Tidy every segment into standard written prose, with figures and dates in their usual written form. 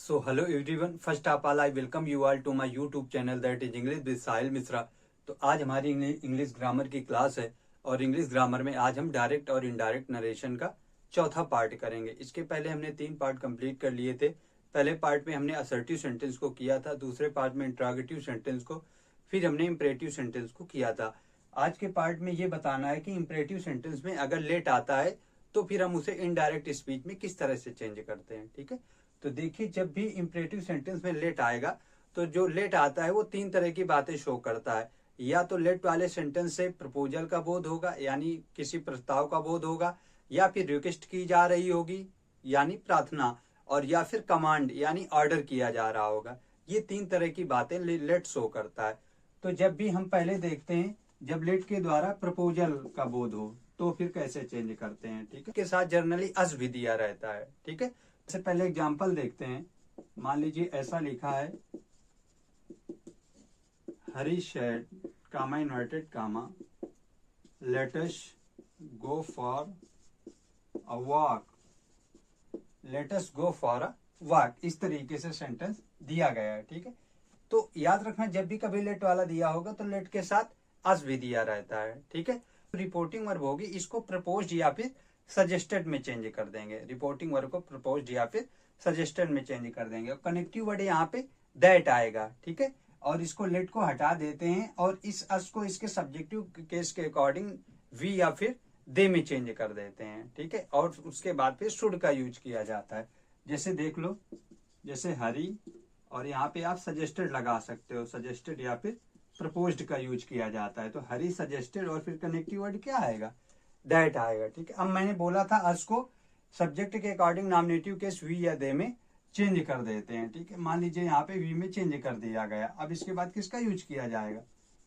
So hello everyone. First of all, I welcome you all to my YouTube channel that is English with साहिल मिश्रा। तो आज हमारी English grammar की class है और English grammar में आज हम डायरेक्ट और इनडायरेक्ट नरेशन का चौथा पार्ट करेंगे। इसके पहले हमने 3 पार्ट कंप्लीट कर लिए थे। पहले पार्ट में हमने असर्टिव सेंटेंस को किया था, दूसरे पार्ट में इंट्रोगेटिव सेंटेंस को, फिर हमने इम्परेटिव सेंटेंस को किया था। आज के पार्ट में ये बताना है कि इम्परेटिव सेंटेंस में अगर लेट आता है तो फिर हम उसे इनडायरेक्ट स्पीच में किस तरह से चेंज करते हैं। ठीक है, तो देखिए जब भी इम्परेटिव सेंटेंस में लेट आएगा तो जो लेट आता है वो 3 तरह की बातें शो करता है। या तो लेट वाले सेंटेंस से प्रपोजल का बोध होगा यानी किसी प्रस्ताव का बोध होगा, या फिर रिक्वेस्ट की जा रही होगी यानी प्रार्थना, और या फिर कमांड यानी ऑर्डर किया जा रहा होगा। ये 3 तरह की बातें लेट शो करता है। तो जब भी हम पहले देखते हैं जब लेट के द्वारा प्रपोजल का बोध हो तो फिर कैसे चेंज करते हैं। ठीक है, के साथ जर्नली अस भी दिया रहता है। ठीक है, सबसे पहले एग्जाम्पल देखते हैं। मान लीजिए ऐसा लिखा है, Hari said comma inverted comma let us go for a walk, let us go for a walk, इस तरीके से सेंटेंस दिया गया है। ठीक है, तो याद रखना जब भी कभी लेट वाला दिया होगा तो लेट के साथ अस भी दिया रहता है। ठीक है, रिपोर्टिंग वर्ब होगी, इसको प्रपोज्ड या फिर सजेस्टेड में चेंज कर देंगे। रिपोर्टिंग वर्ब को प्रपोज्ड या फिर सजेस्टेड में चेंज कर देंगे। और कनेक्टिव वर्ड यहाँ पे दैट आएगा। ठीक है, और इसको लेट को हटा देते हैं और इस अस को इसके सब्जेक्टिव केस के अकॉर्डिंग वी या फिर दे में चेंज कर देते हैं। ठीक है, और उसके बाद फिर शुड का यूज किया जाता है। जैसे देख लो, जैसे हरी, और यहाँ पे आप सजेस्टेड लगा सकते हो, सजेस्टेड या फिर प्रपोज्ड का यूज किया जाता है। तो हरी सजेस्टेड और फिर कनेक्टिव वर्ड क्या आएगा, दैट आएगा। ठीक है, अब मैंने बोला था अस को सब्जेक्ट के अकॉर्डिंग नॉमिनेटिव केस वी या दे में चेंज कर देते हैं। ठीक है, मान लीजिए यहाँ पे वी में चेंज कर दिया गया। अब इसके बाद किसका यूज किया जाएगा,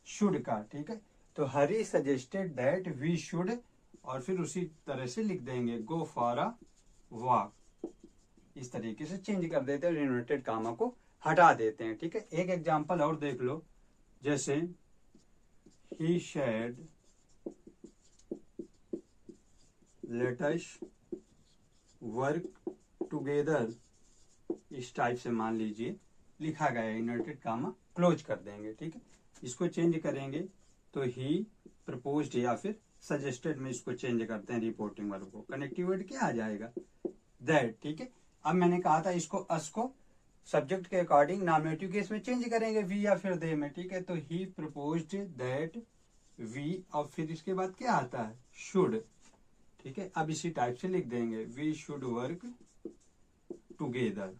शुड का। ठीक है, तो हरी सजेस्टेड दैट वी शुड, और फिर उसी तरह से लिख देंगे गो फॉर अ वॉक। इस तरीके से चेंज कर देते हैं और इन्वर्टेड कामा को हटा देते हैं। ठीक है, एक एग्जांपल और देख लो, जैसे ही said let us work together, इस टाइप से मान लीजिए लिखा गया है, इन्वर्टेड कामा क्लोज कर देंगे। ठीक है, इसको चेंज करेंगे तो ही प्रपोज्ड या फिर सजेस्टेड में इसको चेंज करते हैं रिपोर्टिंग वर्ब को। कनेक्टिव वर्ड क्या आ जाएगा, दैट। ठीक है, अब मैंने कहा था इसको अस को सब्जेक्ट के अकॉर्डिंग नॉमिनेटिव केस में चेंज करेंगे वी या फिर दे में। ठीक है, तो ही प्रपोज्ड दैट वी, और फिर इसके बाद क्या आता है, शुड। ठीक है, अब इसी टाइप से लिख देंगे वी शुड वर्क टुगेदर।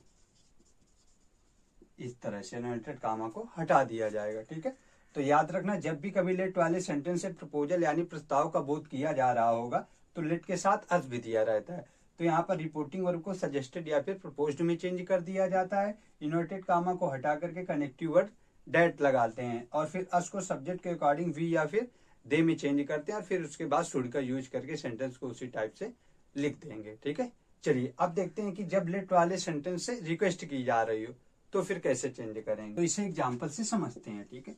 इस तरह से इन्वर्टेड कामा को हटा दिया जाएगा। ठीक है, तो याद रखना जब भी कभी लेट वाले सेंटेंस से प्रपोजल यानी प्रस्ताव का बोध किया जा रहा होगा तो लेट के साथ अस भी दिया रहता है। तो यहाँ पर रिपोर्टिंग वर्ब को सजेस्टेड या फिर प्रपोज्ड में चेंज कर दिया जाता है। इन्वर्टेड कामा को हटा करके कनेक्टिव वर्ड डेट लगाते हैं और फिर अस को सब्जेक्ट के अकॉर्डिंग वी या फिर दे में चेंज करते हैं और फिर उसके बाद शुड का यूज करके सेंटेंस को उसी टाइप से लिख देंगे। ठीक है, चलिए अब देखते हैं कि जब लेट वाले सेंटेंस से रिक्वेस्ट की जा रही हो तो फिर कैसे चेंज करेंगे। तो इसे एग्जाम्पल से समझते हैं। ठीक है,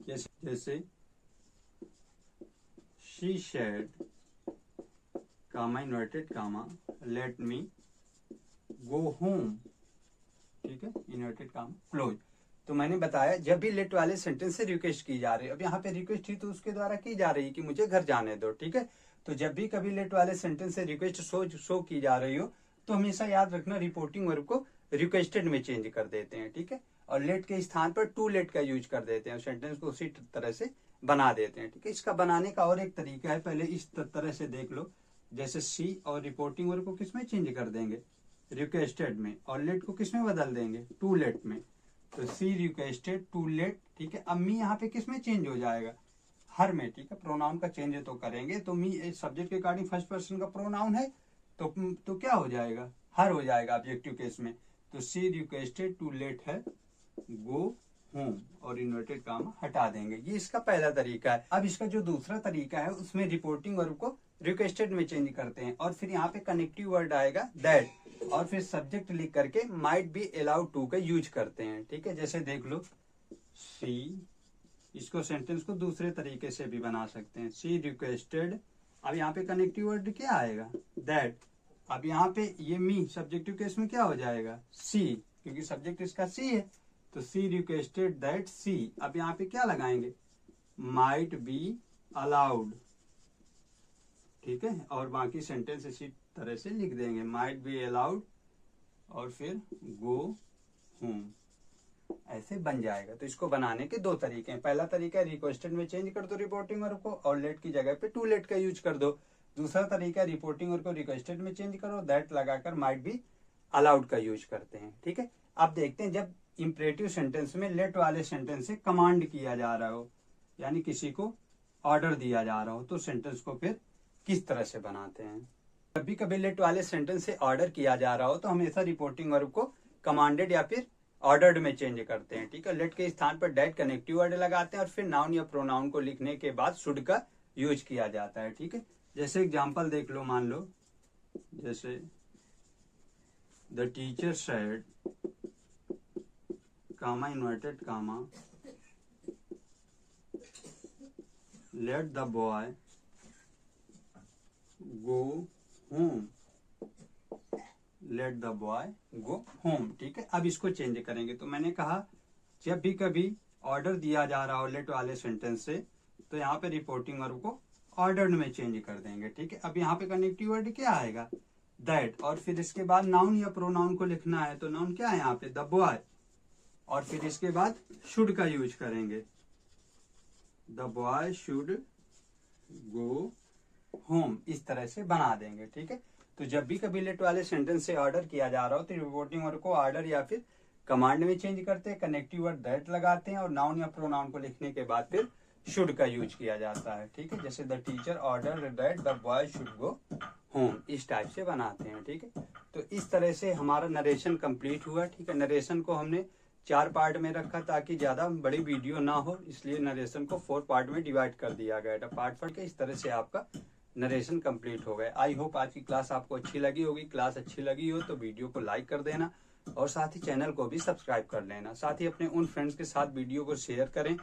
जैसे she said comma inverted comma let me go home. ठीक है, इन्वर्टेड कामा क्लोज। तो मैंने बताया जब भी लेट वाले सेंटेंस से रिक्वेस्ट की जा रही है, अब यहाँ पे रिक्वेस्ट ही तो उसके द्वारा की जा रही है कि मुझे घर जाने दो। ठीक है, तो जब भी कभी लेट वाले सेंटेंस से रिक्वेस्ट शो की जा रही हो तो हमेशा याद रखना रिपोर्टिंग वर्ब को रिक्वेस्टेड में चेंज कर देते हैं। ठीक है, और लेट के स्थान पर टू लेट का यूज कर देते हैं, सेंटेंस को उसी तरह से बना देते हैं। ठीक है, इसका बनाने का और एक तरीका है, पहले इस तरह से देख लो। जैसे सी और रिपोर्टिंग वर्ब को किसमें चेंज कर देंगे, रिक्वेस्टेड में, और लेट को किसमें बदल देंगे, टू लेट में। तो सी रिक्वेस्टेड टू लेट। ठीक है, अब मी यहाँ पे किसमें चेंज हो जाएगा, हर में। ठीक है, प्रोनाउन का चेंज तो करेंगे तो मी सब्जेक्ट के अकॉर्डिंग फर्स्ट पर्सन का प्रोनाउन है तो क्या हो जाएगा, हर हो जाएगा ऑब्जेक्टिव केस में। तो सी रिक्वेस्टेड टू लेट है गो होम, और इन्वर्टेड कामा हटा देंगे। ये इसका पहला तरीका है। अब इसका जो दूसरा तरीका है उसमें रिपोर्टिंग वर्ब को रिक्वेस्टेड में चेंज करते हैं और फिर यहाँ पे कनेक्टिव वर्ड आएगा दैट, और फिर सब्जेक्ट लिख करके माइट बी अलाउड टू का यूज करते हैं। ठीक है, जैसे देख लो सी, इसको सेंटेंस को दूसरे तरीके से भी बना सकते हैं, सी रिक्वेस्टेड। अब यहाँ पे कनेक्टिव वर्ड क्या आएगा, दैट। अब यहाँ पे ये मी सब्जेक्टिव केस में क्या हो जाएगा, सी, क्योंकि सब्जेक्ट इसका सी है। तो सी रिक्वेस्टेड दैट सी, अब यहाँ पे क्या लगाएंगे, माइट बी अलाउड, ठीक है, और बाकी सेंटेंस इसी तरह से लिख देंगे, माइट बी अलाउड और फिर गो होम, ऐसे बन जाएगा। तो इसको बनाने के दो तरीके हैं। पहला तरीका है रिक्वेस्टेड में चेंज कर दो रिपोर्टिंग वर्ब को और लेट की जगह पे टू लेट का यूज कर दो। दूसरा तरीका है रिपोर्टिंग वर्ब को रिक्वेस्टेड में चेंज करो, दैट लगाकर माइट बी अलाउड का यूज करते हैं, ठीक है। अब देखते हैं जब इंपरेटिव सेंटेंस में लेट वाले सेंटेंस से कमांड किया जा रहा हो, यानी किसी को ऑर्डर दिया जा रहा हो, तो सेंटेंस को फिर किस तरह से बनाते हैं। जब भी कभी लेट वाले सेंटेंस से ऑर्डर किया जा रहा हो तो हमेशा रिपोर्टिंग वर्ब को कमांडेड या फिर ऑर्डर्ड में चेंज करते हैं, ठीक है। लेट के स्थान पर डेट कनेक्टिव वर्ड लगाते हैं और फिर नाउन या प्रोनाउन को लिखने के बाद शुड का यूज किया जाता है, ठीक है। जैसे एग्जांपल देख लो, मान लो जैसे the teacher said, comma inverted comma, let the boy go home, let the boy go home, ठीक है। अब इसको चेंज करेंगे। तो मैंने कहा जब भी कभी ऑर्डर दिया जा रहा हो लेट वाले सेंटेंस से, तो यहाँ पे रिपोर्टिंग वर्ब को ऑर्डर्ड में चेंज कर देंगे, ठीक है। अब यहाँ पे कनेक्टिव वर्ड क्या आएगा, दैट, और फिर इसके बाद नाउन या प्रोनाउन को लिखना है, तो नाउन क्या है यहाँ पे, द बॉय, और फिर इसके बाद शुड का यूज करेंगे, the boy should go home, इस तरह से बना देंगे, ठीक है। तो जब भी कभी लेट वाले सेंटेंस से ऑर्डर किया जा रहा हो तो रिपोर्टिंग वर्ब को ऑर्डर या फिर कमांड में चेंज करते हैं, कनेक्टिव वर्ड दैट लगाते हैं और नाउन या प्रोनाउन को लिखने के बाद फिर शुड का यूज किया जाता है, ठीक है। जैसे the teacher order that the boy should go home, इस टाइप से बनाते हैं, ठीक है। तो इस तरह से हमारा नरेशन कंप्लीट हुआ, ठीक है। नरेशन को हमने 4 पार्ट में रखा ताकि ज्यादा बड़ी वीडियो ना हो, इसलिए नरेशन को 4 पार्ट में डिवाइड कर दिया गया था। पार्ट के इस तरह से आपका नरेशन कंप्लीट हो गया। आई होप आज की क्लास आपको अच्छी लगी होगी। क्लास अच्छी लगी हो तो वीडियो को लाइक कर देना और साथ ही चैनल को भी सब्सक्राइब कर लेना। साथ ही अपने उन फ्रेंड्स के साथ वीडियो को शेयर करें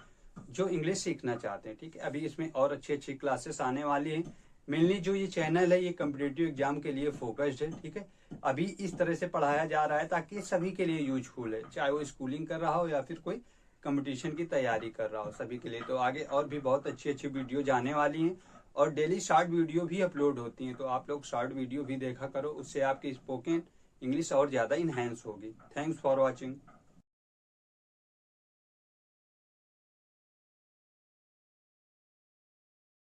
जो इंग्लिश सीखना चाहते हैं, ठीक है। अभी इसमें और अच्छी अच्छी क्लासेस आने वाली हैं। मेनली जो ये चैनल है ये कॉम्पिटिटिव एग्जाम के लिए फोकस्ड है, ठीक है। अभी इस तरह से पढ़ाया जा रहा है ताकि सभी के लिए यूजफुल है, चाहे वो स्कूलिंग कर रहा हो या फिर कोई कंपटीशन की तैयारी कर रहा हो, सभी के लिए। तो आगे और भी बहुत अच्छी अच्छी वीडियो जाने वाली हैं और डेली शॉर्ट वीडियो भी अपलोड होती हैं, तो आप लोग शॉर्ट वीडियो भी देखा करो, उससे आपकी स्पोकन इंग्लिश और ज़्यादा इन्हेंस होगी। Thanks for watching.